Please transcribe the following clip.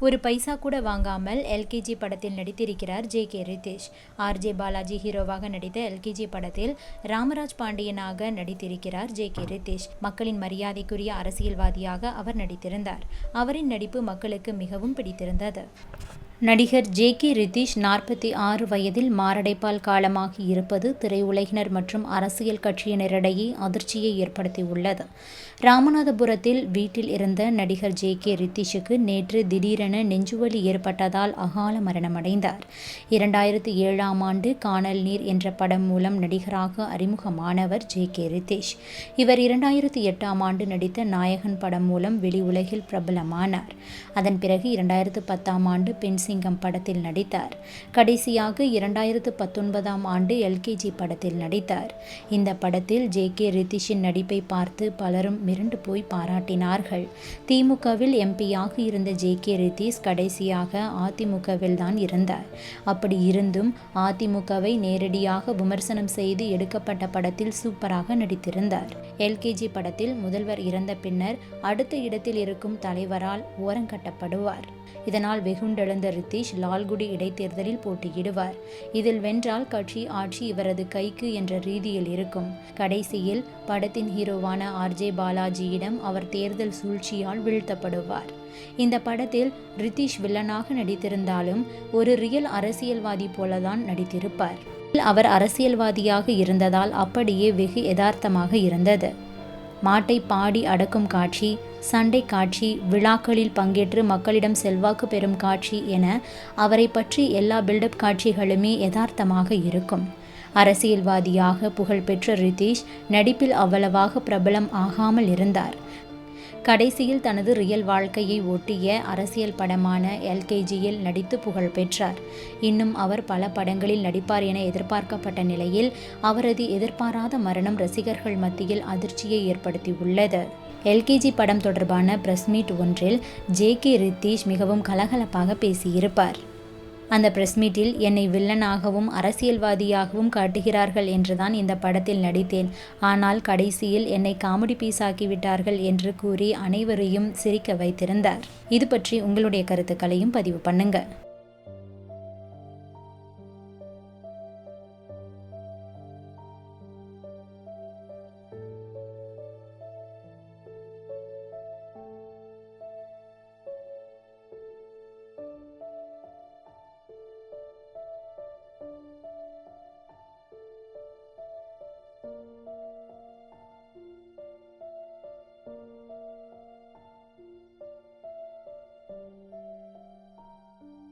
ஒரு பைசா கூட வாங்காமல் எல்கேஜி படத்தில் நடித்திருக்கிறார் ஜே.கே. ரித்தீஷ். ஆர்.ஜே. பாலாஜி ஹீரோவாக நடித்த எல்கேஜி படத்தில் ராமராஜ் பாண்டியனாக நடித்திருக்கிறார் ஜே.கே. ரித்தீஷ். மக்களின் மரியாதைக்குரிய அரசியல்வாதியாக அவர் நடித்திருந்தார். அவரின் நடிப்பு மக்களுக்கு மிகவும் பிடித்திருந்தது. நடிகர் ஜே.கே. ரித்தீஷ் 46 வயதில் மாரடைப்பால் காலமாகி இருப்பது திரையுலகினர் மற்றும் அரசியல் கட்சியினரிடையே அதிர்ச்சியை ஏற்படுத்தியுள்ளது. ராமநாதபுரத்தில் வீட்டில் இருந்த நடிகர் ஜே.கே. ரித்தீஷுக்கு நேற்று திடீரென நெஞ்சுவலி ஏற்பட்டதால் அகால மரணமடைந்தார். 2007ஆம் ஆண்டு கானல் நீர் என்ற படம் மூலம் நடிகராக அறிமுகமானவர் ஜே.கே. ரித்தீஷ். இவர் 2008ஆம் ஆண்டு நடித்த நாயகன் படம் மூலம் வெளி உலகில் பிரபலமானார். அதன் பிறகு 2010ஆம் ஆண்டு பெண் சிங்கம் படத்தில் நடித்தார். கடைசியாக 2019ஆம் ஆண்டு எல்கேஜி படத்தில் நடித்தார். இந்த படத்தில் ஜே.கே. ரித்தீஷின் நடிப்பை பார்த்து பலரும் மிரண்டு போய் பாராட்டினார்கள். திமுகவில் எம்பியாக இருந்த ஜே.கே. ரித்தீஷ் கடைசியாக அதிமுகவில் தான் இருந்தார். அப்படி இருந்தும் அதிமுகவை நேரடியாக விமர்சனம் செய்து எடுக்கப்பட்ட படத்தில் சூப்பராக நடித்திருந்தார். எல்கேஜி படத்தில் முதல்வர் இறந்த பின்னர் அடுத்த இடத்தில் இருக்கும் தலைவரால் ஓரங்கட்டப்படுவார். இதனால் வெகுண்டெழுந்த ரித்தீஷ் லால்குடி இடைத்தேர்தலில் போட்டியிடுவார். இதில் வென்றால் கட்சி ஆட்சி இவரது கைக்கு என்ற ரீதியில் இருக்கும். கடைசியில் படத்தின் ஹீரோவான ஆர்.ஜே. பாலாஜியிடம் அவர் தேர்தல் சூழ்ச்சியால் வீழ்த்தப்படுவார். இந்த படத்தில் ரித்தீஷ் வில்லனாக நடித்திருந்தாலும் ஒரு ரியல் அரசியல்வாதி போலதான் நடித்திருப்பார். அவர் அரசியல்வாதியாக இருந்ததால் அப்படியே வெகு யதார்த்தமாக இருந்தது. மாட்டை பாடி அடக்கும் காட்சி, சண்டை காட்சி, விழாக்களில் பங்கேற்று மக்களிடம் செல்வாக்கு பெறும் காட்சி என அவரை பற்றி எல்லா பில்டப் காட்சிகளுமே யதார்த்தமாக இருக்கும். அரசியல்வாதியாக புகழ்பெற்ற ரித்தீஷ் நடிப்பில் அவ்வளவாக பிரபலம் ஆகாமல் இருந்தார். கடைசியில் தனது ரியல் வாழ்க்கையை ஒட்டிய அரசியல் படமான எல்கேஜியில் நடித்து புகழ் பெற்றார். இன்னும் அவர் பல படங்களில் நடிப்பார் என எதிர்பார்க்கப்பட்ட நிலையில் அவரது எதிர்பாராத மரணம் ரசிகர்கள் மத்தியில் அதிர்ச்சியை ஏற்படுத்தியுள்ளது. எல்கேஜி படம் தொடர்பான பிரஸ் மீட் ஒன்றில் ஜே.கே. ரித்தீஷ் மிகவும் கலகலப்பாக பேசியிருப்பார். அந்த பிரஸ் மீட்டில் என்னை வில்லனாகவும் அரசியல்வாதியாகவும் காட்டுகிறார்கள் என்றுதான் இந்த படத்தில் நடித்தேன். ஆனால் கடைசியில் என்னை காமெடி பீஸாக்கி விட்டார்கள் என்று கூறி அனைவரையும் சிரிக்க வைத்திருந்தார். இது பற்றி உங்களுடைய கருத்துக்களையும் பதிவு பண்ணுங்க.